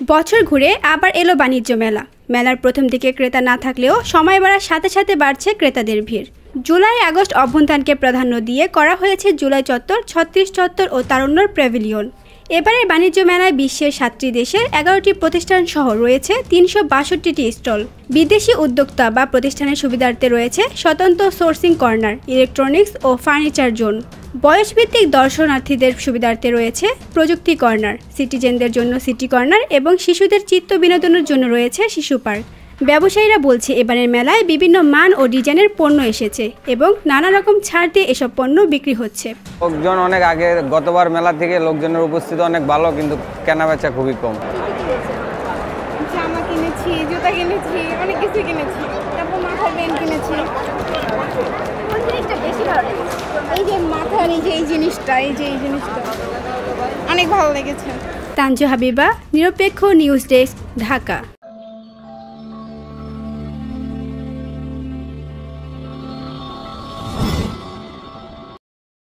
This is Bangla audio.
বছর ঘুরে আবার এলো বাণিজ্য মেলা। মেলার প্রথম দিকে ক্রেতা না থাকলেও সময় বাড়ার সাথে সাথে বাড়ছে ক্রেতাদের ভিড়। জুলাই আগস্ট অভ্যুত্থানকে প্রাধান্য দিয়ে করা হয়েছে জুলাই চত্বর, ৩৬ চত্বর ও তারুণ্যর প্যাভিলিয়ন। এবারের বাণিজ্য মেলায় বিশ্বের ৭টি দেশের ১১টি প্রতিষ্ঠান সহ রয়েছে ৩৬২টি স্টল। বিদেশি উদ্যোক্তা বা প্রতিষ্ঠানের সুবিধার্থে রয়েছে স্বতন্ত্র সোর্সিং কর্নার, ইলেকট্রনিক্স ও ফার্নিচার জোন। বয়সভিত্তিক দর্শনার্থীদের সুবিধার্থে রয়েছে প্রযুক্তি কর্নার, সিটিজেনদের জন্য সিটি কর্নার এবং শিশুদের চিত্ত বিনোদনের জন্য রয়েছে শিশু পার্ক। ব্যবসায়ীরা বলছে এবারের মেলায় বিভিন্ন মান ও ডিজাইনের পণ্য এসেছে এবং নানা রকম ছাড় দিয়ে এসব পণ্য বিক্রি হচ্ছে। লোকজন অনেক আগে, গতবার মেলা থেকে লোকজনের উপস্থিতি অনেক ভালো, কিন্তু কেনাবেচা খুবই কম। জামা কিনেছি, জুতা কিনেছি, অনেক কিছু কিনেছি, তারপর মাথার ব্যান্ড কিনেছি। কোন জিনিসটা বেশি ভালো লেগেছে? এই যে মাথার এই জিনিসটা অনেক ভালো লেগেছে। তানজু হাবিবা, নিরপেক্ষ নিউজ ডেস্ক, ঢাকা।